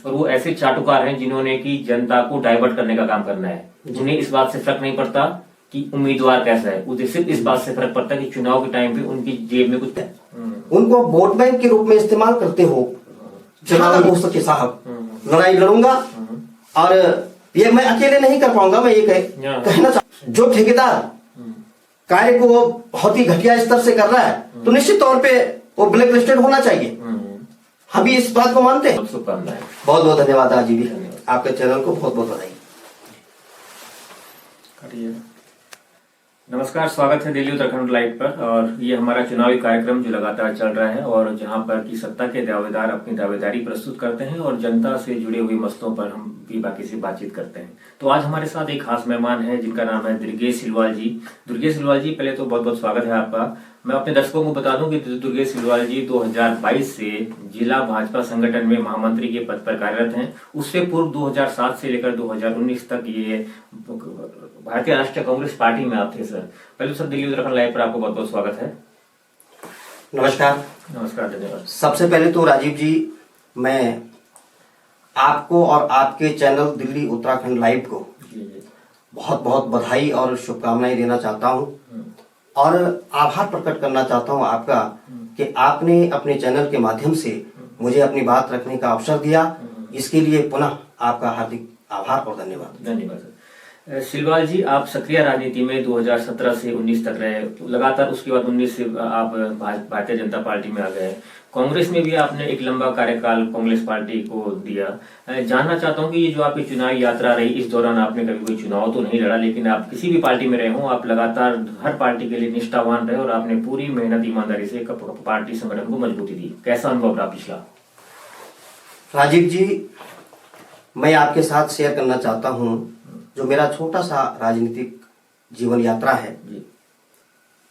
और वो ऐसे चाटुकार हैं जिन्होंने की जनता को डाइवर्ट करने का काम करना है, जिन्हें इस बात से फर्क नहीं पड़ता कि उम्मीदवार कैसा है, उसे सिर्फ इस बात से फर्क पड़ता है कि चुनाव के टाइम पे उनकी जेब में कुछ है। उनको वोट बैंक के रूप में इस्तेमाल करते हो। जहां तक हो सके साहब लड़ाई लड़ूंगा, और ये मैं अकेले नहीं कर पाऊंगा। मैं ये कहना चाहूँ, जो ठेकेदार कार्य को बहुत ही घटिया स्तर से कर रहा है तो निश्चित तौर पे वो ब्लैक लिस्टेड होना चाहिए। हम भी इस बात को मानते हैं। शुभकामनाएं। बहुत बहुत धन्यवाद राजीव जी, आपके चैनल को बहुत बहुत बधाई। नमस्कार, स्वागत है दिल्ली उत्तराखंड लाइव पर। और ये हमारा चुनावी कार्यक्रम जो लगातार चल रहा है और जहां पर की सत्ता के दावेदार अपनी दावेदारी प्रस्तुत करते हैं और जनता से जुड़े हुए मसलों पर हम भी बाकी से बातचीत करते हैं। तो आज हमारे साथ एक खास मेहमान है जिनका नाम है दुर्गेश सिलवाल जी। दुर्गेश सिलवाल जी, पहले तो बहुत बहुत स्वागत है आपका। मैं अपने दर्शकों को बता दूं कि दुर्गेश सिलवाल जी 2022 से जिला भाजपा संगठन में महामंत्री के पद पर कार्यरत हैं। उससे पूर्व 2007 से लेकर 2019 तक ये भारतीय राष्ट्रीय कांग्रेस पार्टी में आप थे। सर, पहले सर दिल्ली उत्तराखंड लाइव पर आपको बहुत बहुत स्वागत है। नमस्कार। नमस्कार, धन्यवाद। सबसे पहले तो राजीव जी, मैं आपको और आपके चैनल दिल्ली उत्तराखंड लाइव को बहुत बहुत बधाई और शुभकामनाएं देना चाहता हूं और आभार प्रकट करना चाहता हूं आपका कि आपने अपने चैनल के माध्यम से मुझे अपनी बात रखने का अवसर दिया। इसके लिए पुनः आपका हार्दिक आभार और धन्यवाद। धन्यवाद सर। सिलवाल जी, आप सक्रिय राजनीति में 2017 से 19 तक रहे लगातार। उसके बाद 19 से आप भारतीय जनता पार्टी में आ गए। कांग्रेस में भी आपने एक लंबा कार्यकाल कांग्रेस पार्टी को दिया। जानना चाहता हूं कि ये जो आपकी चुनावी यात्रा रही, इस दौरान आपने कभी कोई चुनाव तो नहीं लड़ा, लेकिन आप किसी भी पार्टी में रहे हो, आप लगातार हर पार्टी के लिए निष्ठावान रहे और आपने पूरी मेहनत ईमानदारी से पार्टी संगठन को मजबूती दी। कैसा अनुभव रहा पिछला? राजीव जी, मैं आपके साथ शेयर करना चाहता हूं जो मेरा छोटा सा राजनीतिक जीवन यात्रा है।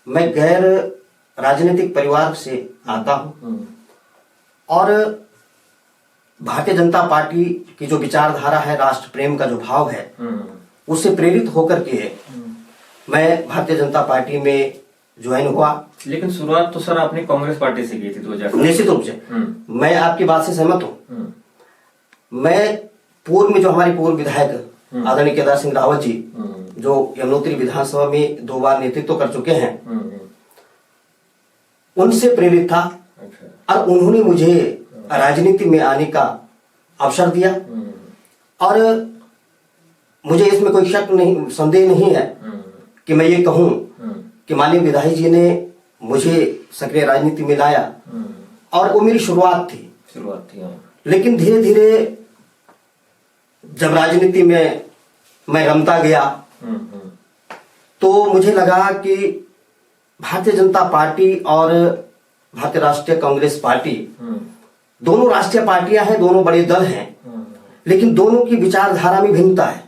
मैं गैर राजनीतिक परिवार से आता हूं और भारतीय जनता पार्टी की जो विचारधारा है, राष्ट्र प्रेम का जो भाव है, उससे प्रेरित होकर के मैं भारतीय जनता पार्टी में ज्वाइन हुआ। लेकिन शुरुआत तो सर आपने कांग्रेस पार्टी से की थी 2000। निश्चित रूप से मैं आपकी बात से सहमत हूं। मैं पूर्व में जो हमारे पूर्व विधायक आदरणीय केदार सिंह रावत जी, जो यमुनोत्री विधानसभा में 2 बार नेतृत्व कर चुके हैं, उनसे प्रेरित था और उन्होंने मुझे राजनीति में आने का अवसर दिया। और मुझे इसमें कोई शक नहीं, संदेह नहीं है कि मैं ये कहूं कि माननीय विधायक जी ने मुझे सक्रिय राजनीति में लाया और वो मेरी शुरुआत थी। लेकिन धीरे धीरे जब राजनीति में मैं रमता गया तो मुझे लगा कि भारतीय जनता पार्टी और भारतीय राष्ट्रीय कांग्रेस पार्टी दोनों राष्ट्रीय पार्टियां हैं, दोनों बड़े दल हैं, लेकिन दोनों की विचारधारा में भिन्नता है।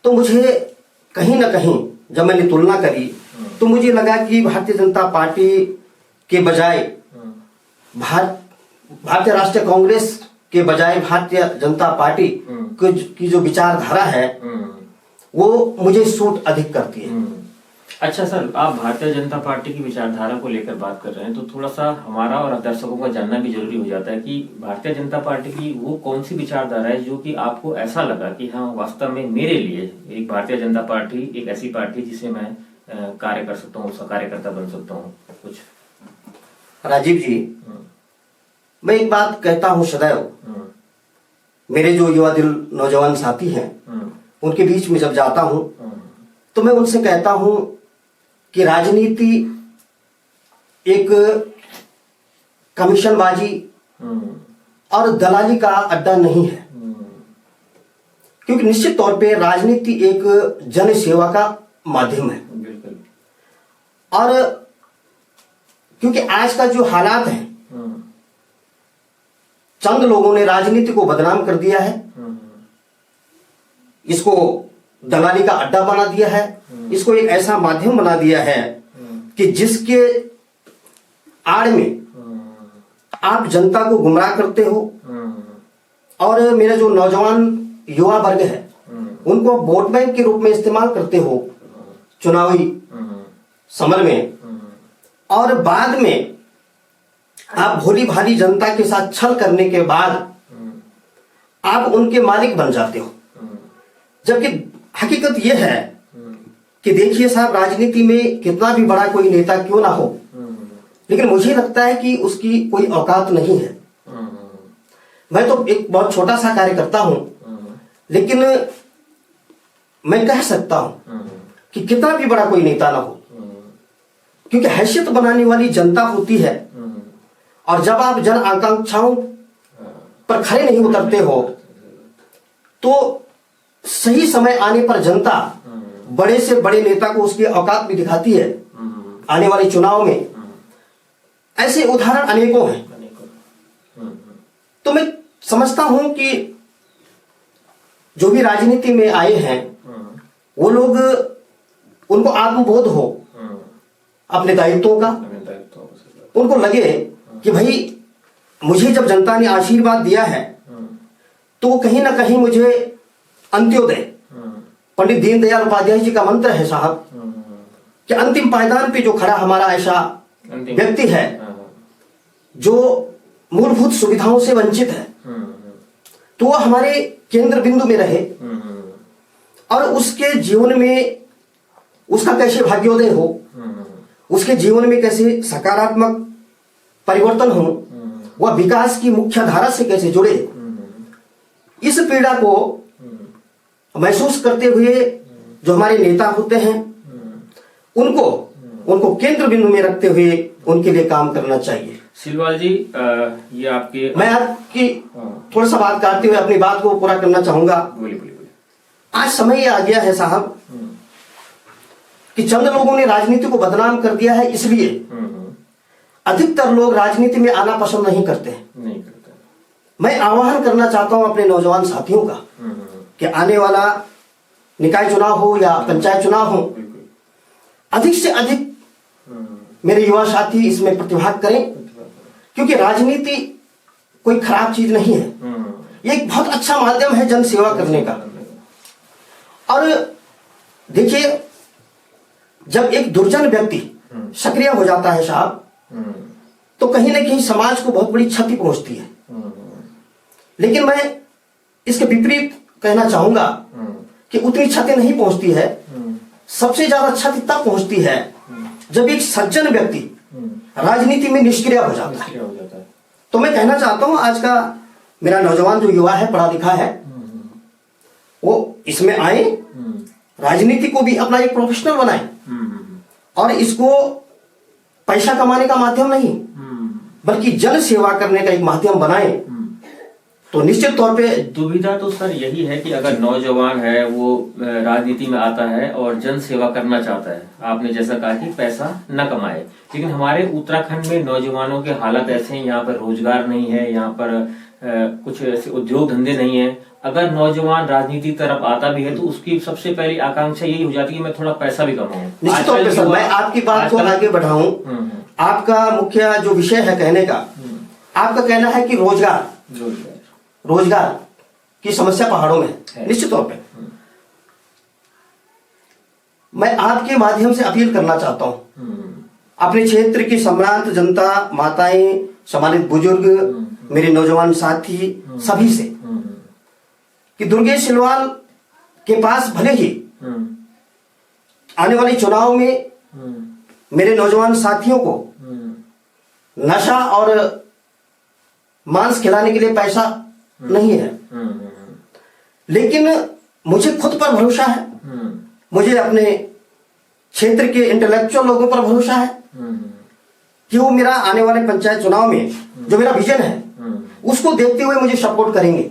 तो मुझे कहीं ना कहीं जब मैंने तुलना करी तो मुझे लगा कि भारतीय जनता पार्टी के बजाय भारतीय राष्ट्रीय कांग्रेस के बजाय भारतीय जनता पार्टी की जो विचारधारा है वो मुझे सूट अधिक करती है। अच्छा सर, आप भारतीय जनता पार्टी की विचारधारा को लेकर बात कर रहे हैं तो थोड़ा सा हमारा और दर्शकों का जानना भी जरूरी हो जाता है कि भारतीय जनता पार्टी की वो कौन सी विचारधारा है जो कि आपको ऐसा लगा कि हाँ, वास्तव में मेरे लिए एक भारतीय जनता पार्टी एक ऐसी पार्टी जिसे मैं कार्य कर सकता हूँ, उसका कार्यकर्ता बन सकता हूँ। कुछ राजीव जी, मैं एक बात कहता हूं सदैव, मेरे जो युवा दिल नौजवान साथी हैं उनके बीच में जब जाता हूं तो मैं उनसे कहता हूं कि राजनीति एक कमीशनबाजी और दलाली का अड्डा नहीं है, क्योंकि निश्चित तौर पे राजनीति एक जन सेवा का माध्यम है। और क्योंकि आज का जो हालात है, चंद लोगों ने राजनीति को बदनाम कर दिया है, इसको दलाली का अड्डा बना दिया है, इसको एक ऐसा माध्यम बना दिया है कि जिसके आड़ में आप जनता को गुमराह करते हो। और मेरा जो नौजवान युवा वर्ग है उनको वोट बैंक के रूप में इस्तेमाल करते हो चुनावी समर में, और बाद में आप भोली भाली जनता के साथ छल करने के बाद आप उनके मालिक बन जाते हो। जबकि हकीकत यह है कि देखिए साहब, राजनीति में कितना भी बड़ा कोई नेता क्यों ना हो, लेकिन मुझे लगता है कि उसकी कोई औकात नहीं है। मैं तो एक बहुत छोटा सा कार्य करता हूं, लेकिन मैं कह सकता हूं कि कितना भी बड़ा कोई नेता ना हो, क्योंकि हैसियत बनाने वाली जनता होती है। और जब आप जन आकांक्षाओं पर खड़े नहीं उतरते हो, तो सही समय आने पर जनता बड़े से बड़े नेता को उसकी औकात भी दिखाती है। आने वाले चुनाव में ऐसे उदाहरण अनेकों हैं। तो मैं समझता हूं कि जो भी राजनीति में आए हैं वो लोग, उनको आत्मबोध हो अपने दायित्वों का। उनको लगे कि भाई मुझे जब जनता ने आशीर्वाद दिया है तो वो कहीं ना कहीं मुझे अंत्योदय, पंडित दीनदयाल उपाध्याय जी का मंत्र है साहब, कि अंतिम पायदान पे जो खड़ा हमारा ऐसा व्यक्ति है जो मूलभूत सुविधाओं से वंचित है, तो वो हमारे केंद्र बिंदु में रहे और उसके जीवन में उसका कैसे भाग्योदय हो, उसके जीवन में कैसे सकारात्मक परिवर्तन हो, वह विकास की मुख्य धारा से कैसे जुड़े, इस पीड़ा को महसूस करते हुए जो हमारे नेता होते हैं उनको केंद्र बिंदु में रखते हुए उनके लिए काम करना चाहिए। सिलवाल जी, ये आपके, मैं आपकी थोड़ा सा बात करते हुए अपनी बात को पूरा करना चाहूंगा। बोलिए। आज समय ये आ गया है साहब कि चंद लोगों ने राजनीति को बदनाम कर दिया है, इसलिए अधिकतर लोग राजनीति में आना पसंद नहीं करते। मैं आह्वान करना चाहता हूं अपने नौजवान साथियों का कि आने वाला निकाय चुनाव हो या पंचायत चुनाव हो, अधिक से अधिक मेरे युवा साथी इसमें प्रतिभाग करें, क्योंकि राजनीति कोई खराब चीज नहीं है। ये एक बहुत अच्छा माध्यम है जन सेवा करने का। और देखिए, जब एक दुर्जन व्यक्ति सक्रिय हो जाता है साहब, तो कहीं ना कहीं समाज को बहुत बड़ी क्षति पहुंचती है। लेकिन मैं इसके विपरीत कहना चाहूंगा कि उतनी क्षति नहीं पहुंचती है। सबसे ज्यादा क्षति तब पहुंचती है जब एक सज्जन व्यक्ति राजनीति में निष्क्रिय हो जाता है। तो मैं कहना चाहता हूं, आज का मेरा नौजवान जो युवा है, पढ़ा लिखा है, वो इसमें आए, राजनीति को भी अपना एक प्रोफेशनल बनाए और इसको पैसा कमाने का माध्यम नहीं बल्कि जन सेवा करने का एक माध्यम बनाए, तो निश्चित तौर पे। दुविधा तो सर यही है कि अगर नौजवान है वो राजनीति में आता है और जन सेवा करना चाहता है, आपने जैसा कहा कि पैसा न कमाए, लेकिन हमारे उत्तराखंड में नौजवानों के हालात ऐसे हैं, यहाँ पर रोजगार नहीं है, यहाँ पर कुछ ऐसे उद्योग धंधे नहीं है। अगर नौजवान राजनीति तरफ आता भी है तो उसकी सबसे पहली आकांक्षा यही हो जाती है कि मैं थोड़ा पैसा भी कमाऊं। निश्चित तौर पे सर, मैं आपकी बात को आगे बढ़ाऊं। आपका मुख्य जो विषय है कहने का, आपका कहना है कि रोजगार की समस्या पहाड़ों में है। निश्चित तौर पे मैं आपके माध्यम से अपील करना चाहता हूं अपने क्षेत्र की सम्रांत जनता, माताएं, सम्मानित बुजुर्ग, मेरे नौजवान साथी, सभी से कि दुर्गेश सिलवाल के पास भले ही आने वाले चुनाव में मेरे नौजवान साथियों को नशा और मांस खिलाने के लिए पैसा नहीं है, लेकिन मुझे खुद पर भरोसा है, मुझे अपने क्षेत्र के इंटेलेक्चुअल लोगों पर भरोसा है कि वो मेरा आने वाले पंचायत चुनाव में जो मेरा विजन है उसको देखते हुए मुझे सपोर्ट करेंगे।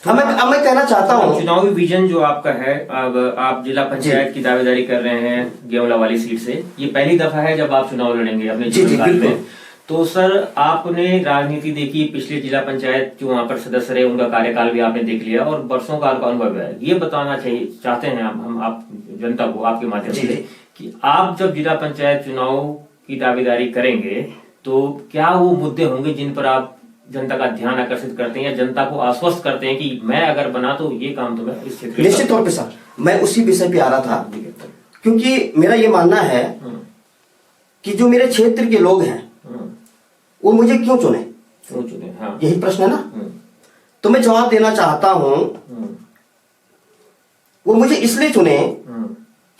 अब मैं कहना चाहता हूँ, चुनावी विजन जो आपका है, अब आप जिला पंचायत की दावेदारी कर रहे हैं गेवला वाली सीट से, ये पहली दफा है जब आप चुनाव लड़ेंगे अपने जीवनकाल में। तो सर, आपने राजनीति देखी, पिछले जिला पंचायत जो वहां पर सदस्य रहे उनका कार्यकाल भी आपने देख लिया और वर्षों का आपका अनुभव है। ये बताना चाहते हैं हम आप जनता को आपके माध्यम से कि आप जब जिला पंचायत चुनाव की दावेदारी करेंगे तो क्या वो मुद्दे होंगे जिन पर आप जनता का ध्यान आकर्षित करते हैं या जनता को आश्वस्त करते हैं कि मैं अगर बना तो ये काम तो मैं इस क्षेत्र। निश्चित तौर पे सर, मैं उसी विषय पे आ रहा था, क्योंकि मेरा ये मानना है कि जो मेरे क्षेत्र के लोग हैं वो मुझे क्यों चुने। हाँ। यही प्रश्न है ना। तो मैं जवाब देना चाहता हूं, वो मुझे इसलिए चुने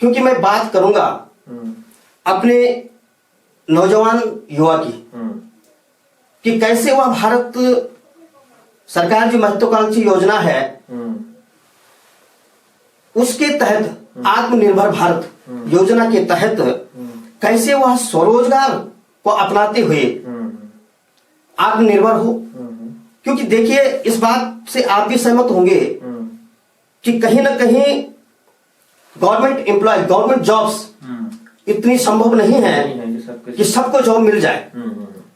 क्योंकि मैं बात करूंगा अपने नौजवान युवा की, कि कैसे वह भारत सरकार की महत्वाकांक्षी योजना है उसके तहत आत्मनिर्भर भारत योजना के तहत कैसे वह स्वरोजगार को अपनाते हुए आत्मनिर्भर हो। क्योंकि देखिए, इस बात से आप भी सहमत होंगे कि कहीं ना कहीं गवर्नमेंट एम्प्लॉय, गवर्नमेंट जॉब्स इतनी संभव नहीं है कि सबको जॉब मिल जाए।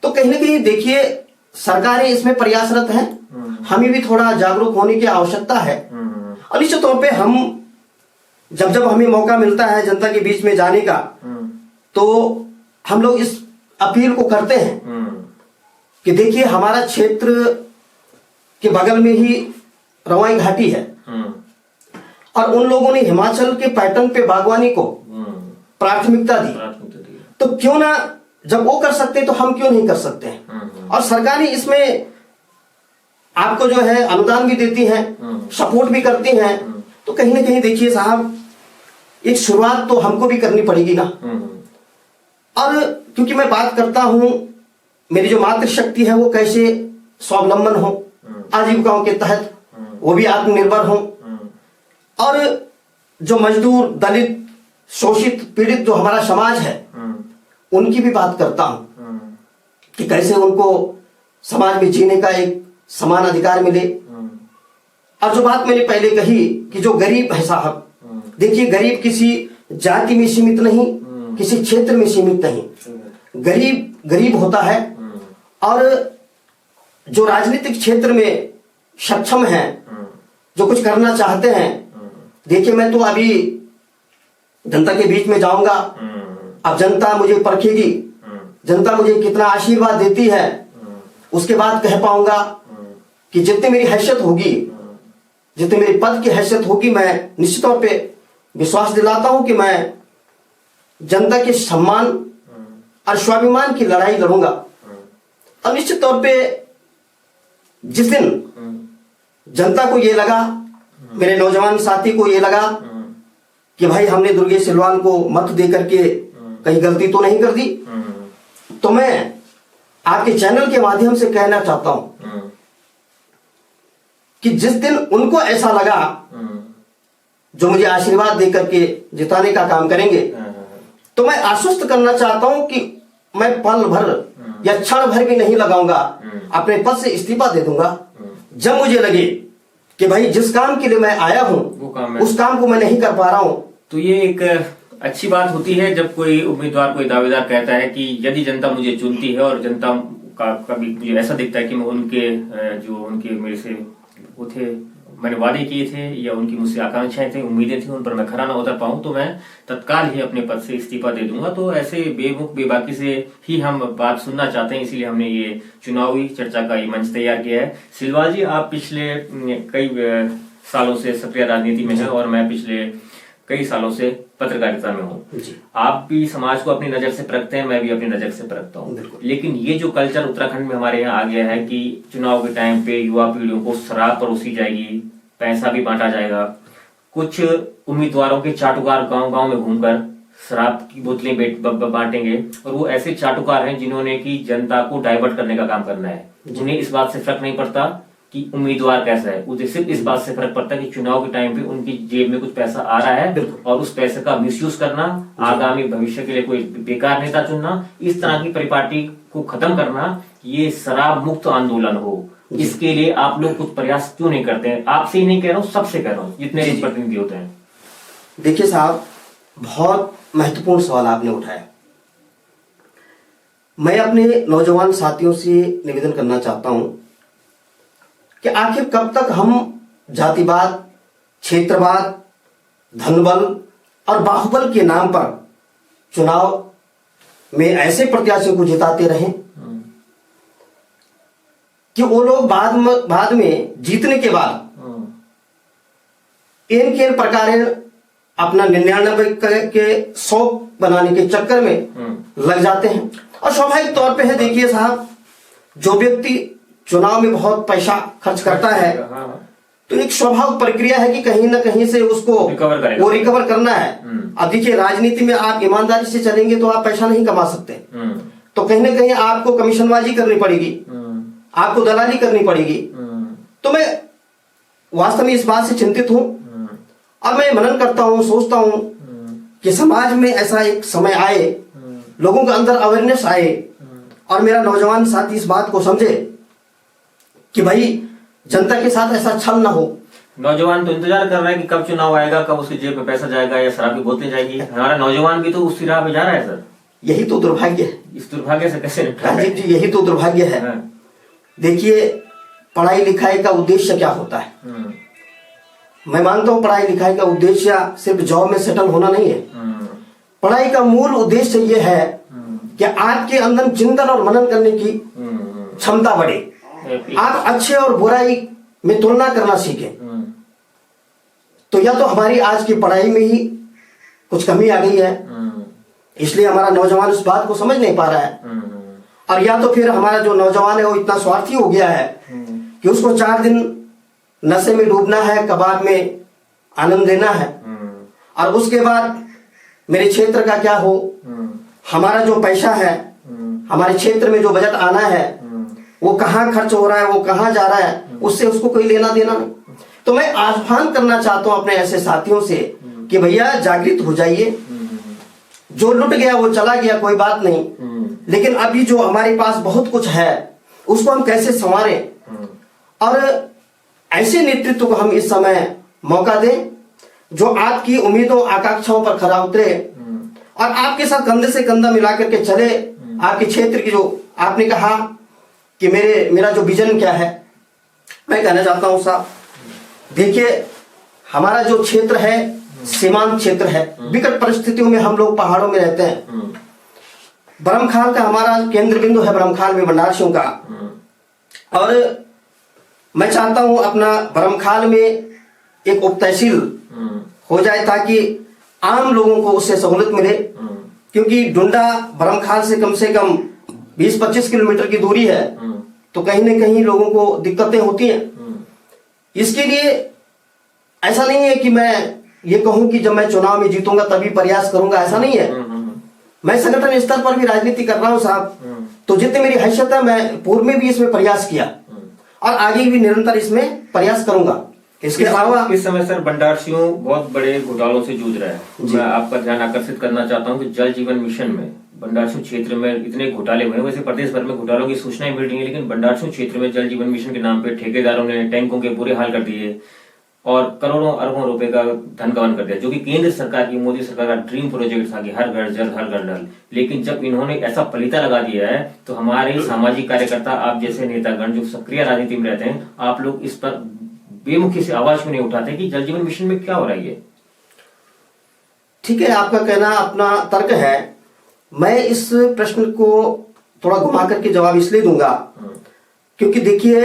तो कहीं ना कहीं देखिए, सरकारें इसमें प्रयासरत हैं, हमें भी थोड़ा जागरूक होने की आवश्यकता है। और निश्चित तौर पे हम जब हमें मौका मिलता है जनता के बीच में जाने का, तो हम लोग इस अपील को करते हैं कि देखिए, हमारा क्षेत्र के बगल में ही रवाई घाटी है और उन लोगों ने हिमाचल के पैटर्न पे बागवानी को प्राथमिकता दी, तो क्यों ना, जब वो कर सकते तो हम क्यों नहीं कर सकते हैं। और सरकारें इसमें आपको जो है अनुदान भी देती हैं, सपोर्ट भी करती हैं। तो कहीं ना कहीं देखिए साहब, एक शुरुआत तो हमको भी करनी पड़ेगी ना। और क्योंकि मैं बात करता हूं, मेरी जो मातृशक्ति है वो कैसे स्वावलंबन हो, आजीविकाओं के तहत वो भी आत्मनिर्भर हो, और जो मजदूर, दलित, शोषित, पीड़ित जो हमारा समाज है उनकी भी बात करता हूं कि कैसे उनको समाज में जीने का एक समान अधिकार मिले। और जो बात मैंने पहले कही कि जो गरीब है साहब, देखिए, गरीब किसी जाति में सीमित नहीं, किसी क्षेत्र में सीमित नहीं, गरीब गरीब होता है। और जो राजनीतिक क्षेत्र में सक्षम हैं, जो कुछ करना चाहते हैं, देखिए, मैं तो अभी जनता के बीच में जाऊंगा, अब जनता मुझे परखेगी, जनता मुझे कितना आशीर्वाद देती है, उसके बाद कह पाऊंगा कि जितनी मेरी हैसियत होगी, जितनी मेरी पद की हैसियत होगी, मैं निश्चित तौर पे विश्वास दिलाता हूं कि मैं जनता के सम्मान और स्वाभिमान की लड़ाई लड़ूंगा। और निश्चित तौर पे जिस दिन जनता को ये लगा, मेरे नौजवान साथी को ये लगा कि भाई हमने दुर्गेश सिलवाल को मत दे करके कहीं गलती तो नहीं कर दी, तो मैं आपके चैनल के माध्यम से कहना चाहता हूं कि जिस दिन उनको ऐसा लगा, जो मुझे आशीर्वाद दे करके जिताने का काम करेंगे, तो मैं आश्वस्त करना चाहता हूं कि मैं पल भर या क्षण भर भी नहीं लगाऊंगा, अपने पद से इस्तीफा दे दूंगा जब मुझे लगे कि भाई जिस काम के लिए मैं आया हूं उस काम को मैं नहीं कर पा रहा हूं। तो ये एक अच्छी बात होती है जब कोई उम्मीदवार, कोई दावेदार कहता है कि यदि जनता मुझे चुनती है और जनता का कभी मुझे ऐसा दिखता है कि मैं उनके मेरे से वो थे, मैंने वादे किए थे या उनकी मुझसे आकांक्षाएं थी, उम्मीदें थी, उन पर मैं खरा ना उतर पाऊं, तो मैं तत्काल ही अपने पद से इस्तीफा दे दूंगा। तो ऐसे बेमुख बेबाकी से ही हम बात सुनना चाहते हैं, इसीलिए हमने ये चुनावी चर्चा का ये मंच तैयार किया है। सिलवाल जी, आप पिछले कई सालों से सक्रिय राजनीति में हैं और मैं पिछले कई सालों से पत्रकारिता में हूँ। आप भी समाज को अपनी नजर से परखते हैं, मैं भी अपनी नजर से परखता हूँ। लेकिन ये जो कल्चर उत्तराखंड में हमारे यहाँ आ गया है कि चुनाव के टाइम पे युवा पीढ़ियों को शराब परोसी जाएगी, पैसा भी बांटा जाएगा, कुछ उम्मीदवारों के चाटुकार गांव-गांव में घूमकर शराब की बोतलें बांटेंगे, और वो ऐसे चाटुकार हैं जिन्होंने की जनता को डाइवर्ट करने का काम करना है। जिन्हें इस बात से फर्क नहीं पड़ता कि उम्मीदवार कैसा है, उसे सिर्फ इस बात से फर्क पड़ता है कि चुनाव के टाइम पे उनकी जेब में कुछ पैसा आ रहा है और उस पैसे का मिसयूज करना, आगामी भविष्य के लिए कोई बेकार नेता चुनना, इस तरह की परिपाटी को खत्म करना, ये शराब मुक्त आंदोलन हो, इसके लिए आप लोग कुछ प्रयास क्यों नहीं करते हैं? आपसे ही नहीं कह रहा हूँ, सबसे कह रहा हूँ, जितने प्रतिनिधि होते हैं। देखिए साहब, बहुत महत्वपूर्ण सवाल आपने उठाया। मैं अपने नौजवान साथियों से निवेदन करना चाहता हूं कि आखिर कब तक हम जातिवाद, क्षेत्रवाद, धनबल और बाहुबल के नाम पर चुनाव में ऐसे प्रत्याशियों को जिताते रहें कि वो लोग बाद में जीतने के बाद इन प्रकार अपना 99 के 100 बनाने के चक्कर में लग जाते हैं। और स्वाभाविक तौर पे है, देखिए साहब, जो व्यक्ति चुनाव में बहुत पैसा खर्च करता है, तो एक स्वाभाविक प्रक्रिया है कि कहीं ना कहीं से उसको वो रिकवर करना है। अब देखिए, राजनीति में आप ईमानदारी से चलेंगे तो आप पैसा नहीं कमा सकते, तो कहीं ना कहीं आपको कमीशनबाजी करनी पड़ेगी, आपको दलाली करनी पड़ेगी। तो मैं वास्तव में इस बात से चिंतित हूं और मैं मनन करता हूं, सोचता हूं कि समाज में ऐसा एक समय आए, लोगों के अंदर अवेयरनेस आए और मेरा नौजवान साथी इस बात को समझे कि भाई जनता के साथ ऐसा छल ना हो। नौजवान तो इंतजार कर रहा है कि कब चुनाव आएगा, कब उसकी जेब में पैसा जाएगा या शराब की बोतलें जाएगी। हमारा नौजवान भी तो उसी राह पे जा रहा है सर। यही तो दुर्भाग्य है। इस दुर्भाग्य से कैसे राजीव जी, यही तो दुर्भाग्य है। देखिए, पढ़ाई लिखाई का उद्देश्य क्या होता है? मैं मानता हूँ पढ़ाई लिखाई का उद्देश्य सिर्फ जॉब में सेटल होना नहीं है। पढ़ाई का मूल उद्देश्य ये है कि आपके अंदर चिंतन और मनन करने की क्षमता बढ़े, आप अच्छे और बुराई में तुलना करना सीखें। तो या तो हमारी आज की पढ़ाई में ही कुछ कमी आ गई है, इसलिए हमारा नौजवान उस बात को समझ नहीं पा रहा है, और या तो फिर हमारा जो नौजवान है वो इतना स्वार्थी हो गया है कि उसको 4 दिन नशे में डूबना है, कबाब में आनंद लेना है, और उसके बाद मेरे क्षेत्र का क्या हो, हमारा जो पैसा है, हमारे क्षेत्र में जो बजट आना है वो कहाँ खर्च हो रहा है, वो कहाँ जा रहा है, उससे उसको कोई लेना देना नहीं। तो मैं आह्वान करना चाहता हूं अपने ऐसे साथियों से कि भैया जागृत हो जाइए। जो लुट गया वो चला गया, कोई बात नहीं, लेकिन अभी जो हमारे पास बहुत कुछ है उसको हम कैसे संवारें, और ऐसे नेतृत्व को हम इस समय मौका दें जो आपकी उम्मीदों आकांक्षाओं पर खरा उतरे और आपके साथ कंधे से कंधा मिलाकर के चले। आपके क्षेत्र की, जो आपने कहा कि मेरा जो विजन क्या है, मैं कहना चाहता हूं साहब, देखिए हमारा जो क्षेत्र है सीमांत क्षेत्र है, विकट परिस्थितियों में हम लोग पहाड़ों में रहते हैं। बरमखाल का हमारा केंद्र बिंदु है, बरमखाल में भंडारसिंह का, और मैं चाहता हूं अपना बरमखाल में एक उप तहसील हो जाए ताकि आम लोगों को उससे सहूलत मिले, क्योंकि डुंडा बरमखाल से कम 20-25 किलोमीटर की दूरी है, तो कहीं ना कहीं लोगों को दिक्कतें होती हैं। इसके लिए ऐसा नहीं है कि मैं ये कहूं कि जब मैं चुनाव में जीतूंगा तभी प्रयास करूंगा, ऐसा नहीं है। मैं संगठन स्तर पर भी राजनीति कर रहा हूं साहब, तो जितनी मेरी हैसियत है मैं पूर्व में भी इसमें प्रयास किया और आगे भी निरंतर इसमें प्रयास करूंगा। इसके अलावा इस समय सर भंडारसिंह बहुत बड़े घोटालों से जूझ रहा है। मैं आपका ध्यान आकर्षित करना चाहता हूं कि जल जीवन मिशन में भंडारसिंह क्षेत्र में इतने घोटाले हुए, वैसे प्रदेश भर में घोटालों की सूचनाएं मिल रही है, लेकिन भंडारसिंह क्षेत्र में जल जीवन मिशन के नाम पे ठेकेदारों ने टैंकों के बुरे हाल कर दिए और करोड़ों अरबों रुपए का धन गबन कर दिया, जो कि केंद्र सरकार की, मोदी सरकार का ड्रीम प्रोजेक्ट था कि हर घर जल हर घर नल। लेकिन जब इन्होंने ऐसा पलीता लगा दिया है तो हमारे सामाजिक कार्यकर्ता, आप जैसे नेतागण जो सक्रिय राजनीति में रहते हैं, आप लोग इस पर बेमुखी से आवाज क्यों नहीं उठाते कि जल जीवन मिशन में क्या हो रहा है? ठीक है, आपका कहना अपना तर्क है। मैं इस प्रश्न को थोड़ा घुमा करके जवाब इसलिए दूंगा क्योंकि देखिए,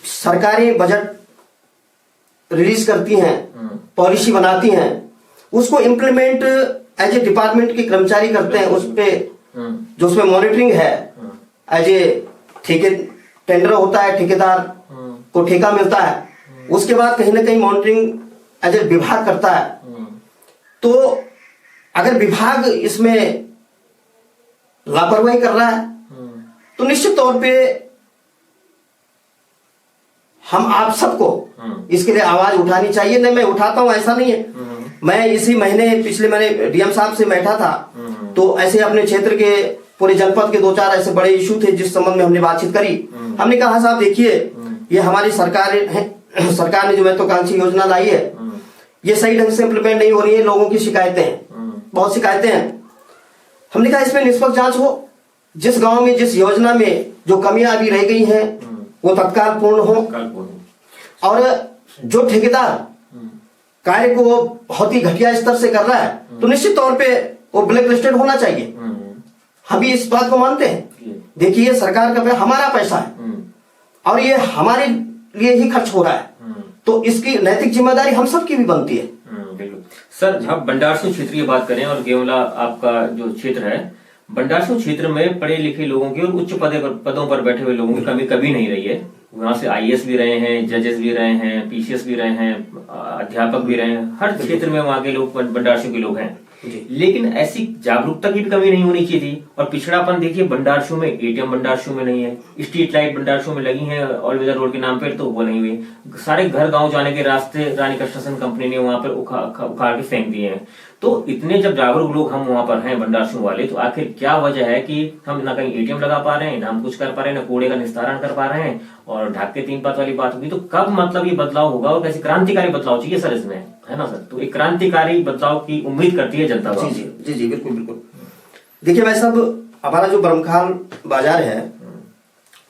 सरकारें बजट रिलीज करती हैं, पॉलिसी बनाती हैं, उसको इम्प्लीमेंट एज ए डिपार्टमेंट के कर्मचारी करते हैं। उस पे जो उसमें मॉनिटरिंग है, एज ए टेंडर होता है, ठेकेदार को ठेका मिलता है, उसके बाद कहीं ना कहीं मॉनिटरिंग एज ए विभाग करता है। तो अगर विभाग इसमें लापरवाही कर रहा है तो निश्चित तौर पे हम आप सबको इसके लिए आवाज उठानी चाहिए। नहीं, मैं उठाता हूं, ऐसा नहीं है। मैं इसी महीने, पिछले महीने डीएम साहब से बैठा था, तो ऐसे अपने क्षेत्र के पूरे जनपद के 2-4 ऐसे बड़े इशू थे जिस संबंध में हमने बातचीत करी। हमने कहा साहब देखिए, ये हमारी सरकार ने जो महत्वाकांक्षी योजना लाई है, ये सही ढंग से इम्प्लीमेंट नहीं हो रही है, लोगों की शिकायतें हैं, बहुत शिकायतें हैं। हमने कहा इसमें निष्पक्ष जांच हो, जिस गांव में जिस योजना में जो कमियां अभी रह गई हैं वो तत्काल पूर्ण हो, और जो ठेकेदार कार्य को बहुत ही घटिया स्तर से कर रहा है तो निश्चित तौर पे वो ब्लैक लिस्टेड होना चाहिए। हम भी इस बात को मानते हैं। देखिए, सरकार का हमारा पैसा है और ये हमारे लिए ही खर्च हो रहा है, तो इसकी नैतिक जिम्मेदारी हम सबकी भी बनती है। बिल्कुल सर, जब भंडारसिंह क्षेत्र की बात करें और गेवला आपका जो क्षेत्र है, बंडासु क्षेत्र में पढ़े लिखे लोगों की और उच्च पदों पर बैठे हुए लोगों की कमी कभी नहीं रही है। वहां से आईएएस भी रहे हैं, जजेस भी रहे हैं, पीसीएस भी रहे हैं, अध्यापक भी रहे हैं, हर क्षेत्र में वहां के लोग बंडासु के लोग हैं। लेकिन ऐसी जागरूकता की भी कमी नहीं होनी चाहिए थी। और पिछड़ापन देखिए, बंडासु में एटीएम बंडासु में नहीं है, स्ट्रीट लाइट बंडासु में लगी है ऑल वेदर रोड के नाम पर, तो वो नहीं हुई। सारे घर गांव जाने के रास्ते रानी कंस्ट्रक्शन कंपनी ने वहां पर उखाड़ के फेंक दिए हैं। तो इतने जब जागरूक लोग हम वहां पर हैं बंडासु वाले, तो आखिर क्या वजह है कि हम ना कहीं एटीएम लगा पा रहे हैं, ना हम कुछ कर पा रहे हैं, ना कूड़े का निस्तारण कर पा रहे हैं, और ढाक के 3 बात वाली बात होगी। तो कब मतलब ये बदलाव होगा और कैसे क्रांतिकारी बदलाव चाहिए सर इसमें, है ना सर? तो एक क्रांतिकारी बदलाव की उम्मीद करती है जनता। जी जी जी जी बिल्कुल बिल्कुल। देखिए भाई साहब, हमारा जो बरमखाल बाजार है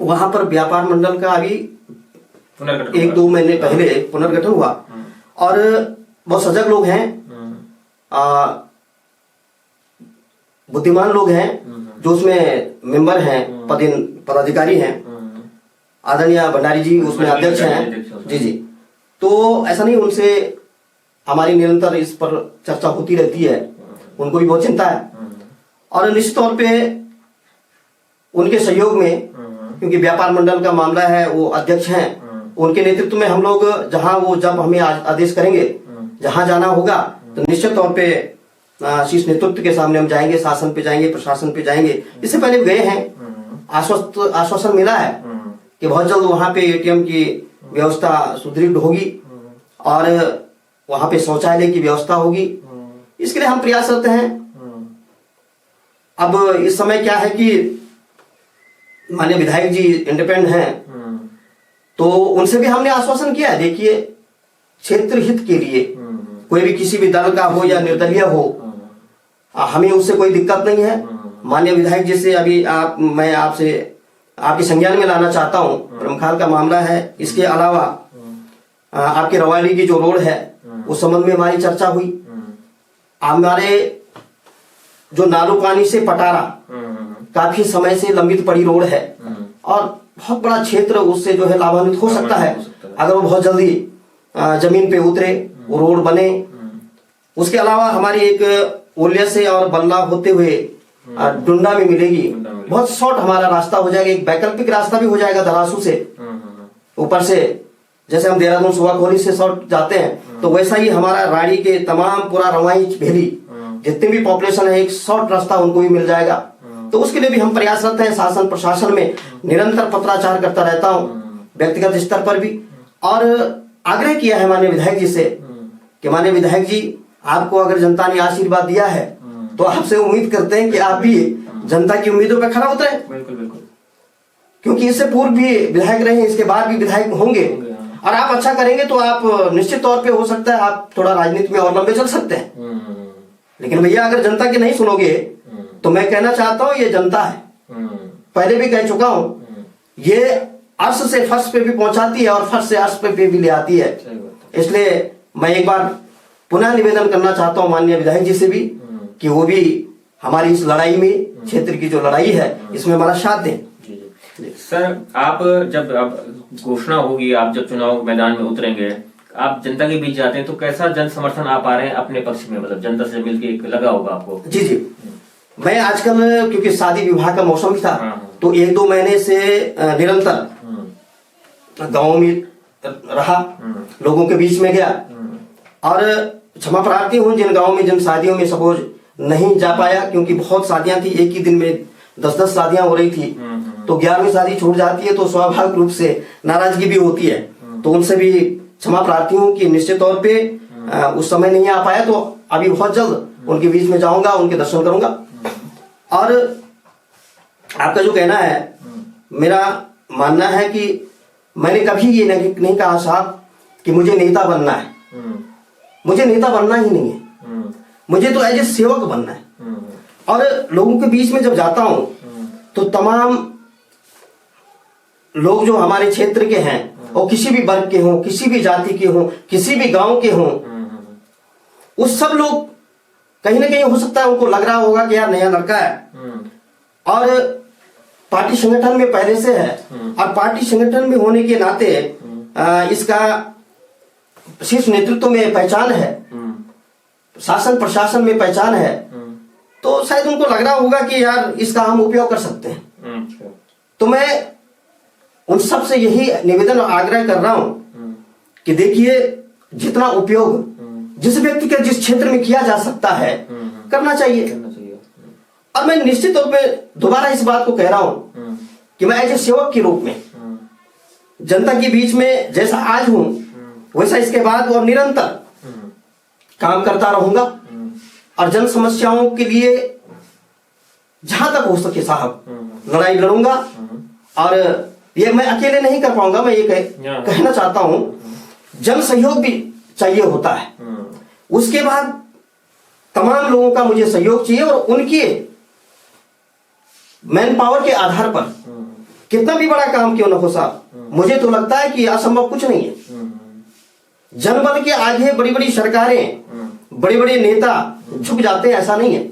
वहां पर व्यापार मंडल का अभी 1-2 महीने पहले पुनर्गठन हुआ और बहुत सजग लोग हैं, बुद्धिमान लोग हैं जो उसमें मेंबर हैं, पदाधिकारी हैं। आदरणीय भंडारी जी उसमें अध्यक्ष हैं। जी जी। तो ऐसा नहीं, उनसे हमारी निरंतर इस पर चर्चा होती रहती है, उनको भी बहुत चिंता है। और निश्चित तौर पे उनके सहयोग में, क्योंकि व्यापार मंडल का मामला है, वो अध्यक्ष हैं, उनके नेतृत्व में हम लोग जहां वो जब हमें आदेश करेंगे, जहां जाना होगा, तो निश्चित तौर पे शीर्ष नेतृत्व के सामने हम जाएंगे, शासन पे जाएंगे, प्रशासन पे जाएंगे। इससे पहले गए हैं, आश्वासन मिला है कि बहुत जल्द वहां पे एटीएम की व्यवस्था सुदृढ़ होगी और वहां पे शौचालय की व्यवस्था होगी। इसके लिए हम प्रयासरत हैं। अब इस समय क्या है कि माननीय विधायक जी इंडिपेंडेंट हैं, तो उनसे भी हमने आश्वासन किया है। देखिए, क्षेत्र हित के लिए कोई भी किसी भी दल का हो या निर्दलीय हो, हमें उससे कोई दिक्कत नहीं है। माननीय विधायक जी से अभी मैं आपसे आपके संज्ञान में लाना चाहता हूँ, बरमखाल का मामला है। इसके अलावा आपके रवाली की जो रोड है उस संबंध में हमारी चर्चा हुई। हमारे जो नालूकानी से पटारा काफी समय से लंबित पड़ी रोड है और बहुत बड़ा क्षेत्र उससे जो है लाभान्वित हो सकता है अगर वो बहुत जल्दी जमीन पे उतरे, वो रोड बने। उसके अलावा हमारी एक ओलिया से और बल्ला होते हुए डुंडा में मिलेगी, बहुत शॉर्ट हमारा रास्ता हो जाएगा। एक वैकल्पिक रास्ता भी हो जाएगा धरासू से ऊपर से, जैसे हम देहरादून सुवाखोली से शॉर्ट जाते हैं, तो वैसा ही हमारा राड़ी के तमाम पूरा रवाई भेली जितनी भी पॉपुलेशन है, एक शॉर्ट रास्ता उनको भी मिल जाएगा। तो उसके लिए भी हम प्रयासरत हैं। शासन प्रशासन में निरंतर पत्राचार करता रहता हूँ, व्यक्तिगत स्तर पर भी, और आग्रह किया है माननीय विधायक जी से कि माननीय विधायक जी, आपको अगर जनता ने आशीर्वाद दिया है तो आपसे उम्मीद करते हैं कि आप भी जनता की उम्मीदों पर खरा उतरे। बिल्कुल बिल्कुल। क्योंकि इससे पूर्व भी विधायक रहे, इसके बाद भी विधायक होंगे, और आप अच्छा करेंगे तो आप निश्चित तौर पे हो सकता है आप थोड़ा राजनीति में और लंबे चल सकते हैं। लेकिन भैया, अगर जनता की नहीं सुनोगे तो मैं कहना चाहता हूँ, ये जनता है, पहले भी कह चुका हूँ, ये अर्श से फर्श पे भी पहुंचाती है और फर्श से अर्श पे भी ले आती है। इसलिए मैं एक बार पुनः निवेदन करना चाहता हूँ माननीय विधायक जी से भी कि वो भी हमारी इस लड़ाई में, क्षेत्र की जो लड़ाई है, इसमें हमारा साथ दें। सर, आप जब घोषणा होगी, आप जब चुनाव मैदान में उतरेंगे, आप जनता के बीच जाते हैं, तो कैसा जन समर्थन आप आ रहे हैं अपने पक्ष में? मतलब जनता से मिलके एक लगा होगा आपको। जी जी। मैं आजकल, क्योंकि शादी विवाह का मौसम भी था, तो 1-2 महीने से निरंतर गाँव में रहा, लोगों के बीच में गया, और क्षमा प्रार्थी हूँ जिन गाँव में, जिन शादियों में सपोज नहीं जा पाया, क्योंकि बहुत शादियां थी, एक ही दिन में 10-10 शादियां हो रही थी, तो 11वीं शादी छूट जाती है तो स्वाभाविक रूप से नाराजगी भी होती है। तो उनसे भी क्षमा प्रार्थी हूँ कि निश्चित तौर पे उस समय नहीं आ पाया, तो अभी बहुत जल्द उनके बीच में जाऊंगा, उनके दर्शन करूंगा। और आपका जो कहना है, मेरा मानना है कि मैंने कभी ये नहीं कहा साहब कि मुझे नेता बनना है। मुझे नेता बनना ही नहीं है, मुझे तो एज ए सेवक बनना है। और लोगों के बीच में जब जाता हूं तो तमाम लोग जो हमारे क्षेत्र के हैं, और किसी भी वर्ग के हों, किसी भी जाति के हों, किसी भी गांव के हों, उस सब लोग कहीं ना कहीं हो सकता है उनको लग रहा होगा कि यार नया लड़का है और पार्टी संगठन में पहले से है, और पार्टी संगठन में होने के नाते इसका शीर्ष नेतृत्व में पहचान है, शासन प्रशासन में पहचान है, तो शायद उनको लग रहा होगा कि यार इसका हम उपयोग कर सकते हैं। अच्छा। तो मैं उन सब से यही निवेदन और आग्रह कर रहा हूं कि देखिए, जितना उपयोग जिस व्यक्ति के जिस क्षेत्र में किया जा सकता है करना चाहिए। और मैं निश्चित तौर पे दोबारा इस बात को कह रहा हूं कि मैं एज ए सेवक के रूप में जनता के बीच में जैसा आज हूं वैसा इसके बाद और निरंतर काम करता रहूंगा और जन समस्याओं के लिए जहां तक हो सके साहब लड़ाई लड़ूंगा। और ये मैं अकेले नहीं कर पाऊंगा, मैं ये कहना चाहता हूं, जन सहयोग भी चाहिए होता है। उसके बाद तमाम लोगों का मुझे सहयोग चाहिए और उनके मैन पावर के आधार पर कितना भी बड़ा काम क्यों ना हो साहब, मुझे तो लगता है कि असंभव कुछ नहीं है। जनबल के आगे बड़ी बड़ी सरकारें, बड़े बड़े नेता झुक जाते हैं, ऐसा नहीं है।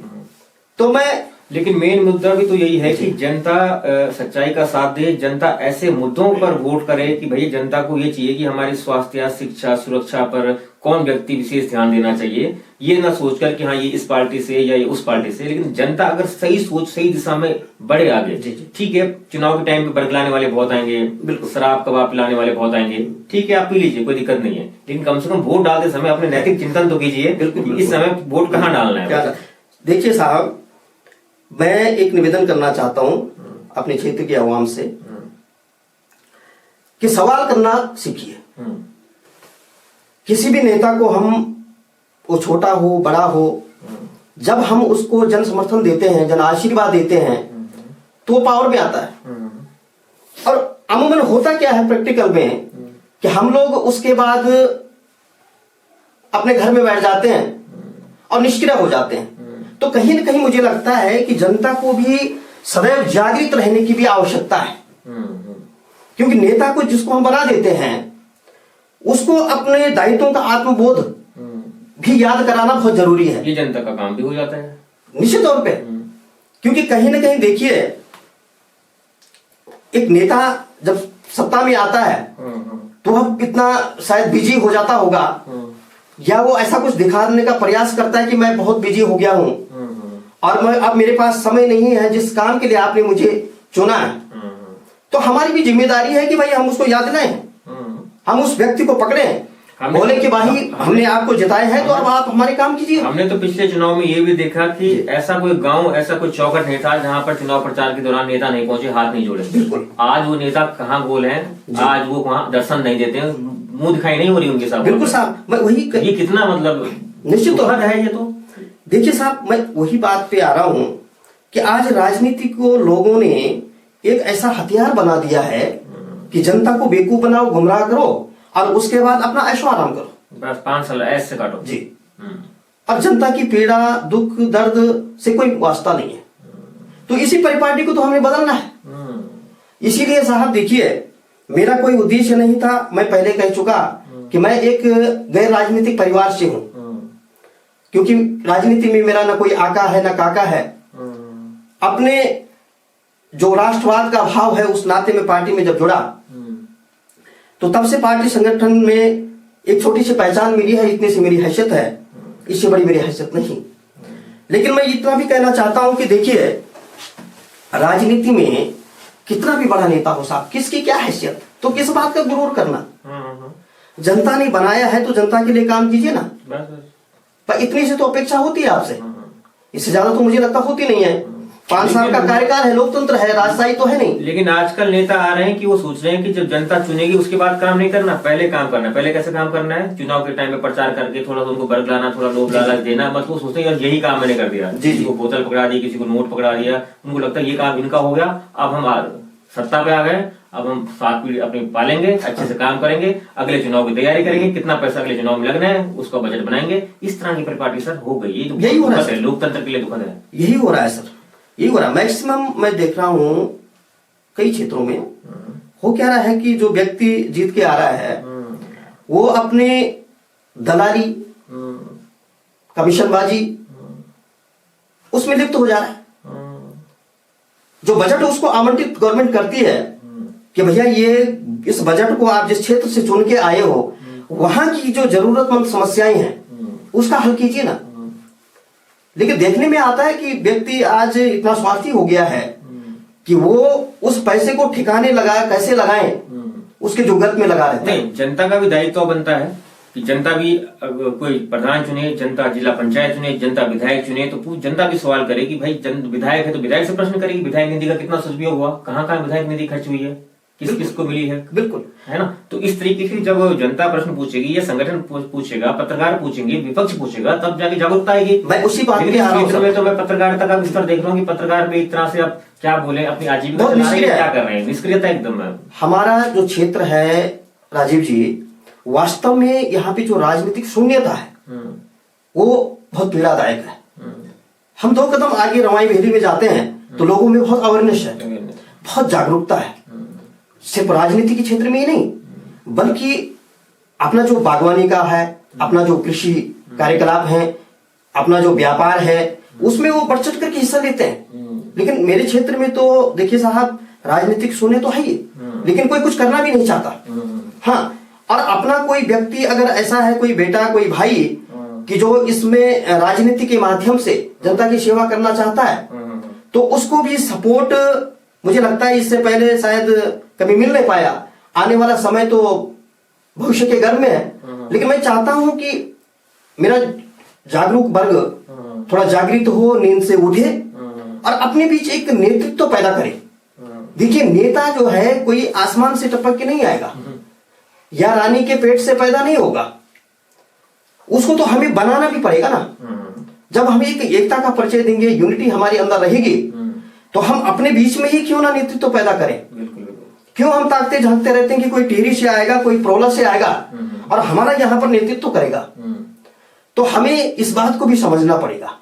तो मैं लेकिन मेन मुद्दा भी तो यही है कि जनता सच्चाई का साथ दे, जनता ऐसे मुद्दों पर वोट करे कि भाई जनता को ये चाहिए कि हमारी स्वास्थ्य, शिक्षा, सुरक्षा पर कौन व्यक्ति विशेष ध्यान देना चाहिए। ये ना सोचकर कि हाँ ये इस पार्टी से या ये उस पार्टी से, लेकिन जनता अगर सही सोच सही दिशा में बढ़े आगे। ठीक है, चुनाव के टाइम पे बरगलाने वाले बहुत आएंगे, शराब कबाब पिलाने वाले बहुत आएंगे, ठीक है आप पी लीजिए, कोई दिक्कत नहीं है, लेकिन कम से कम वोट डालते समय अपने नैतिक चिंतन तो कीजिए। बिल्कुल, इस समय वोट कहाँ डालना है। देखिए साहब, मैं एक निवेदन करना चाहता हूं अपने क्षेत्र के आवाम से कि सवाल करना सीखिए। किसी भी नेता को हम, वो छोटा हो बड़ा हो, जब हम उसको जन समर्थन देते हैं, जन आशीर्वाद देते हैं, तो वो पावर में आता है। और अमूमन होता क्या है प्रैक्टिकल में कि हम लोग उसके बाद अपने घर में बैठ जाते हैं और निष्क्रिय हो जाते हैं। तो कहीं ना कहीं मुझे लगता है कि जनता को भी सदैव जागृत रहने की भी आवश्यकता है। क्योंकि नेता को जिसको हम बना देते हैं उसको अपने दायित्वों का आत्मबोध भी याद कराना बहुत जरूरी है। ये जनता का काम भी हो जाता है निश्चित तौर पे। क्योंकि कहीं ना कहीं देखिए, एक नेता जब सत्ता में आता है तो वह इतना शायद बिजी हो जाता होगा, या वो ऐसा कुछ दिखाने का प्रयास करता है कि मैं बहुत बिजी हो गया हूं और मैं अब मेरे पास समय नहीं है जिस काम के लिए आपने मुझे चुना है। तो हमारी भी जिम्मेदारी है कि भाई हम उसको याद दिलाएं, हम उस व्यक्ति को पकड़ें, बोले कि भाई हमने आपको जिताए हैं तो अब आप हमारे काम कीजिए। हमने तो पिछले चुनाव में ये भी देखा कि ऐसा कोई गांव, ऐसा कोई चौकट नहीं था जहां पर चुनाव प्रचार के दौरान नेता नहीं पहुंचे, हाथ नहीं जोड़े। बिल्कुल। आज वो नेता कहाँ गोल हैं, आज वो वहां दर्शन नहीं देते हैं, मुंह दिखाई नहीं हो रही उनके साथ। बिल्कुल साहब, मैं वही ये कितना मतलब निश्चित तौर है। ये तो देखिए साहब, मैं वही बात पे आ रहा हूं कि आज राजनीति को लोगों ने एक ऐसा हथियार बना दिया है कि जनता को बेवकूफ बनाओ, गुमराह करो और उसके बाद अपना ऐशो आराम करो, बस 5 साल ऐसे काटो जी। अब जनता की पीड़ा, दुख, दर्द से कोई वास्ता नहीं है। तो इसी परिपाटी को तो हमें बदलना है। इसीलिए साहब देखिए, मेरा कोई उद्देश्य नहीं था, मैं पहले कह चुका कि मैं एक गैर राजनीतिक परिवार से हूं। क्योंकि राजनीति में मेरा ना कोई आका है ना काका है। अपने जो राष्ट्रवाद का भाव है उस नाते में पार्टी में जब जुड़ा तो तब से पार्टी संगठन में एक छोटी सी पहचान मिली है, इतनी सी मेरी हैसियत है, इससे बड़ी मेरी हैसियत नहीं। लेकिन मैं इतना भी कहना चाहता हूं कि देखिए, राजनीति में कितना भी बड़ा नेता हो साहब, किसकी क्या हैसियत, तो किस बात का गुरूर करना। जनता ने बनाया है तो जनता के लिए काम कीजिए ना। पर इतनी से तो अपेक्षा होती है आपसे, इससे ज्यादा तो मुझे लगता होती नहीं है। 5 साल का कार्यकाल है, लोकतंत्र है, राजशाही तो है नहीं। लेकिन आजकल नेता आ रहे हैं कि वो सोच रहे हैं कि जब जनता चुनेगी उसके बाद काम नहीं करना, पहले काम करना। पहले कैसे काम करना है, चुनाव के टाइम में प्रचार करके थोड़ा सा उनको बरगलाना, थोड़ा लोभ लालच देना, बस वो सोचते हैं यही काम मैंने कर दिया। किसी को बोतल पकड़ा दी, किसी को नोट पकड़ा दिया, उनको लगता है ये काम इनका हो गया, अब हम सत्ता पे आ गए, अब हम 7 पीढ़ी अपनी पालेंगे, अच्छे से काम करेंगे, अगले चुनाव की तैयारी करेंगे, कितना पैसा अगले चुनाव में लगना है उसका बजट बनाएंगे। इस तरह की परिपाटी सर हो गई। यही हो रहा है, लोकतंत्र के लिए दुखद है। यही हो रहा है सर, यही हो रहा है। मैक्सिमम मैं देख रहा हूं कई क्षेत्रों में हो क्या रहा है कि जो व्यक्ति जीत के आ रहा है वो अपने दलाली, कमीशनबाजी उसमें लिप्त हो जा रहा है। जो बजट उसको आवंटित गवर्नमेंट करती है कि भैया ये इस बजट को आप जिस क्षेत्र से चुन के आए हो वहां की जो जरूरतमंद समस्याएं हैं उसका हल कीजिए ना। लेकिन देखने में आता है कि व्यक्ति आज इतना स्वार्थी हो गया है कि वो उस पैसे को ठिकाने कैसे लगाएं, उसके जुगत में लगा रहता है। नहीं, जनता का भी दायित्व बनता है कि जनता भी कोई प्रधान चुने, जनता जिला पंचायत चुने, जनता विधायक चुने, तो जनता भी सवाल करे कि भाई विधायक है तो विधायक से प्रश्न करेगी विधायक निधि का कितना सदुपयोग हुआ, कहाँ कहाँ विधायक निधि खर्च हुई है, किस किस को मिली है। बिल्कुल, है ना। तो इस तरीके की जब जनता प्रश्न पूछेगी या संगठन पूछेगा, पत्रकार पूछेंगे, विपक्ष पूछेगा, तब जाके जागरूकता आएगी। मैं उसी बात पे आ रहा हूं। में तो मैं पत्रकारिता का विस्तार देख रहा हूँ कि पत्रकार भी एक तरह से अब क्या बोले, अपनी आजीविका चला रहे हैं, क्या कर रहे हैं, निष्क्रियता एकदम है। हमारा जो क्षेत्र है राजीव जी, वास्तव में यहाँ पे जो राजनीतिक शून्यता है वो बहुत पीड़ादायक है। हम 2 कदम आगे रवाई वैली में जाते हैं तो लोगों में बहुत अवेयरनेस है, बहुत जागरूकता है। सिर्फ राजनीति के क्षेत्र में ही नहीं, बल्कि अपना जो बागवानी का है, अपना जो कृषि कार्यकलाप है, अपना जो व्यापार है, उसमें वो बढ़ चढ़ करके हिस्सा लेते हैं। लेकिन मेरे क्षेत्र में तो देखिए साहब, राजनीतिक शून्य तो है ही, लेकिन कोई कुछ करना भी नहीं चाहता। हाँ, और अपना कोई व्यक्ति अगर ऐसा है, कोई बेटा, कोई भाई कि जो इसमें राजनीति के माध्यम से जनता की सेवा करना चाहता है, तो उसको भी सपोर्ट मुझे लगता है इससे पहले शायद कभी मिल नहीं पाया। आने वाला समय तो भविष्य के घर में है, लेकिन मैं चाहता हूं कि मेरा जागरूक वर्ग थोड़ा जागृत हो, नींद से उठे और अपने बीच एक नेतृत्व पैदा करे। देखिए, नेता जो है कोई आसमान से टपक के नहीं आएगा या रानी के पेट से पैदा नहीं होगा, उसको तो हमें बनाना भी पड़ेगा ना। जब हम एक एकता का परिचय देंगे, यूनिटी हमारे अंदर रहेगी, तो हम अपने बीच में ही क्यों ना नेतृत्व पैदा करें। क्यों हम ताकते झांकते रहते हैं कि कोई टेरी से आएगा, कोई प्रोला से आएगा और हमारा यहाँ पर नेतृत्व करेगा। तो हमें इस बात को भी समझना पड़ेगा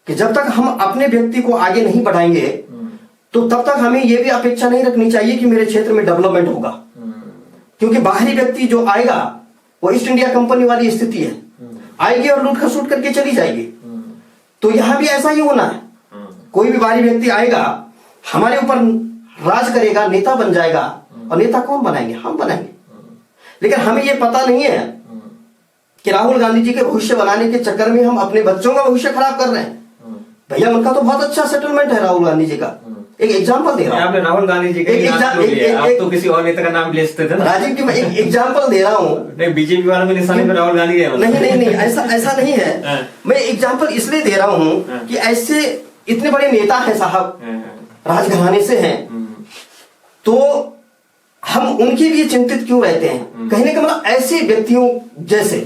कि जब तक हम अपने व्यक्ति को आगे नहीं बढ़ाएंगे, तो तब तक हमें यह भी अपेक्षा नहीं रखनी चाहिए कि मेरे क्षेत्र में डेवलपमेंट होगा, क्योंकि बाहरी व्यक्ति जो आएगा वो ईस्ट इंडिया कंपनी वाली स्थिति है, आएगी और लूट खसूट करके चली जाएगी। तो यहां भी ऐसा ही होना है। कोई भी बाहरी व्यक्ति आएगा, हमारे ऊपर राज करेगा, नेता बन जाएगा, और नेता कौन बनाएंगे? हम बनाएंगे। लेकिन हमें यह पता नहीं है कि राहुल गांधी जी के भविष्य बनाने के चक्कर में हम अपने बच्चों का भविष्य खराब कर रहे हैं। भैया, उनका तो बहुत अच्छा सेटलमेंट है राहुल गांधी जी का। एक एग्जाम्पल दे रहा हूँ। राहुल गांधी जी का, आप तो किसी और नेता का नाम ले सकते थे ना। राजीव जी, मैं एक एग्जाम्पल दे रहा हूँ। नहीं, बीजेपी वालों के निशाने पे राहुल गांधी है। नहीं, ऐसा नहीं है। मैं एग्जाम्पल इसलिए दे रहा हूँ कि ऐसे इतने बड़े नेता हैं साहब, राजघराने से हैं, तो हम उनके लिए चिंतित क्यों रहते हैं? कहने का मतलब ऐसे व्यक्तियों जैसे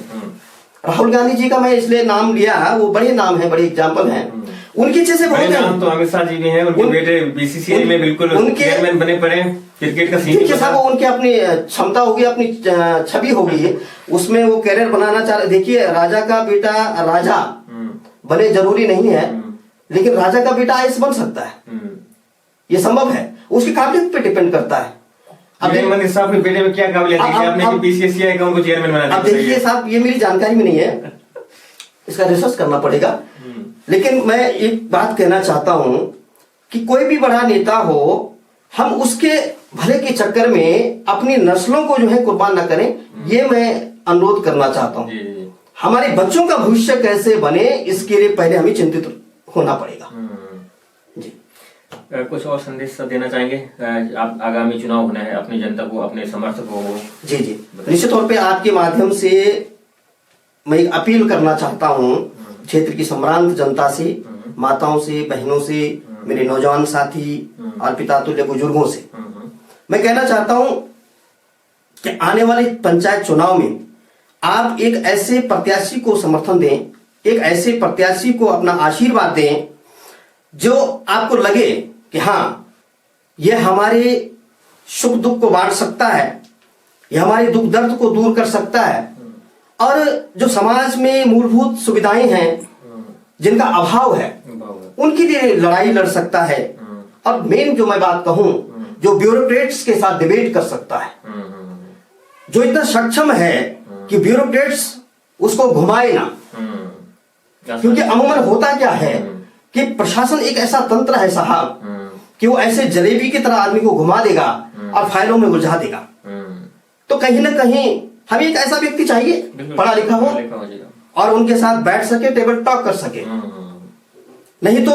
राहुल गांधी जी का मैं इसलिए नाम लिया, वो बड़े नाम है, बड़े एग्जाम्पल हैं। उनके जैसे बहुत हैं। तो अमित शाह जी भी हैं, उनके बेटे बीसीसीआई में बिल्कुल चेयरमैन बने पड़े, क्रिकेट का सीन साहब, वो उनकी अपनी क्षमता होगी, अपनी छवि होगी, उसमें वो कैरियर बनाना चाह रहे। देखिए, राजा का बेटा राजा बने जरूरी नहीं है, लेकिन राजा का बेटा आईएएस बन सकता है, ये संभव है। उसकी काबिलियत पे डिपेंड करता है। अब साहब के बेटे में क्या काबिलियत है कि आपने बीसीसीआई का उनको चेयरमैन बना दिया? अब देखिए साहब, ये मेरी जानकारी में नहीं है, इसका रिसर्च करना पड़ेगा। लेकिन मैं एक बात कहना चाहता हूं कि कोई भी बड़ा नेता हो, हम उसके भले के चक्कर में अपनी नस्लों को जो है कुर्बान ना करें, ये मैं अनुरोध करना चाहता हूं। हमारे बच्चों का भविष्य कैसे बने, इसके लिए पहले हमें चिंतित होना पड़ेगा। जी, कुछ और संदेश देना चाहेंगे? आप आगामी चुनाव होना है, अपनी जनता को, अपने समर्थकों को। जी, निश्चित तौर पे आपके माध्यम से मैं एक अपील करना चाहता हूं क्षेत्र की सम्रांत जनता से, माताओं से, बहनों से, मेरे नौजवान साथी और पिता तुल्य बुजुर्गों से। मैं कहना चाहता हूं कि आने वाले पंचायत चुनाव में आप एक ऐसे प्रत्याशी को समर्थन दें, एक ऐसे प्रत्याशी को अपना आशीर्वाद दें जो आपको लगे कि हाँ, यह हमारे सुख दुख को बांट सकता है, यह हमारे दुख दर्द को दूर कर सकता है, और जो समाज में मूलभूत सुविधाएं हैं जिनका अभाव है, उनके लिए लड़ाई लड़ सकता है। और मेन जो मैं बात कहूं, जो ब्यूरोक्रेट्स के साथ डिबेट कर सकता है, जो इतना सक्षम है कि ब्यूरोक्रेट्स उसको घुमाए ना। क्योंकि अमूमन होता क्या है कि प्रशासन एक ऐसा तंत्र है साहब कि वो ऐसे जलेबी की तरह आदमी को घुमा देगा और फाइलों में उलझा देगा। तो कहीं ना कहीं हमें एक ऐसा व्यक्ति चाहिए, पढ़ा लिखा हो और उनके साथ बैठ सके, टेबल टॉक कर सके। नहीं तो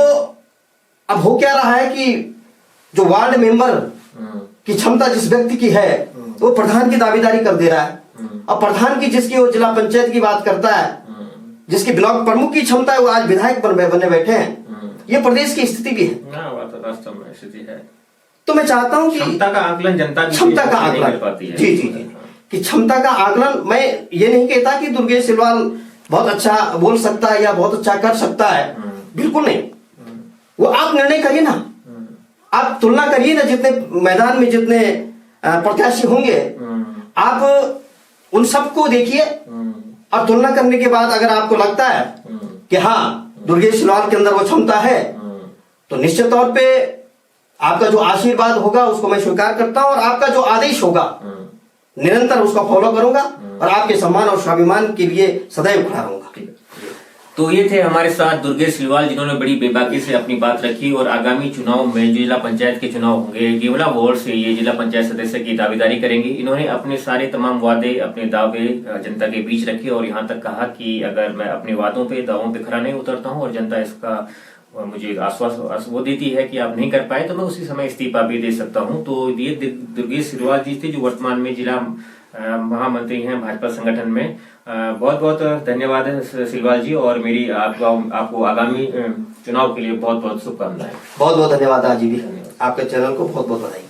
अब हो क्या रहा है कि जो वार्ड मेंबर की क्षमता जिस व्यक्ति की है वो प्रधान की दावेदारी कर दे रहा है, और प्रधान की जिसकी वो जिला पंचायत की बात करता है, जिसकी ब्लॉक प्रमुख की क्षमता है वो आज विधायक बने बैठे हैं। ये प्रदेश की स्थिति भी है। वास्तव में स्थिति है। तो मैं चाहता हूं कि क्षमता का आकलन जनता की क्षमता का आकलन जी जी जी कि क्षमता का आकलन, मैं ये नहीं कहता कि दुर्गेश सिलवाल बहुत अच्छा बोल सकता है या बहुत अच्छा कर सकता है, बिल्कुल नहीं। वो आप निर्णय करिए ना, आप तुलना करिए ना, जितने मैदान में जितने प्रत्याशी होंगे आप उन सबको देखिए और तुलना करने के बाद अगर आपको लगता है कि हाँ दुर्गेश सिलवाल के अंदर वो क्षमता है तो निश्चित तौर पे आपका जो आशीर्वाद होगा उसको मैं स्वीकार करता हूं, और आपका जो आदेश होगा निरंतर उसका फॉलो करूंगा और आपके सम्मान और स्वाभिमान के लिए सदैव खड़ा रहूंगा। तो ये थे हमारे साथ दुर्गेश सिलवाल, जिन्होंने बड़ी बेबाकी से अपनी बात रखी और आगामी चुनाव में जिला पंचायत के चुनाव होंगे गेवला वार्ड से ये जिला पंचायत सदस्य की दावेदारी करेंगे। इन्होंने अपने सारे तमाम वादे, अपने दावे जनता के बीच रखे और यहाँ तक कहा कि अगर मैं अपने वादों पे, दावों पे खरा नहीं उतरता हूँ और जनता इसका मुझे आश्वास वो देती है कि आप नहीं कर पाए तो मैं उसी समय इस्तीफा भी दे सकता हूं। तो ये दुर्गेश सिलवाल जी थे, जो वर्तमान में जिला महामंत्री हैं भाजपा संगठन में। बहुत बहुत धन्यवाद सिलवाल जी, और मेरी आपको आगामी चुनाव के लिए बहुत बहुत शुभकामनाएं। बहुत बहुत धन्यवाद राजीव जी, आपके चैनल को बहुत बहुत बधाई।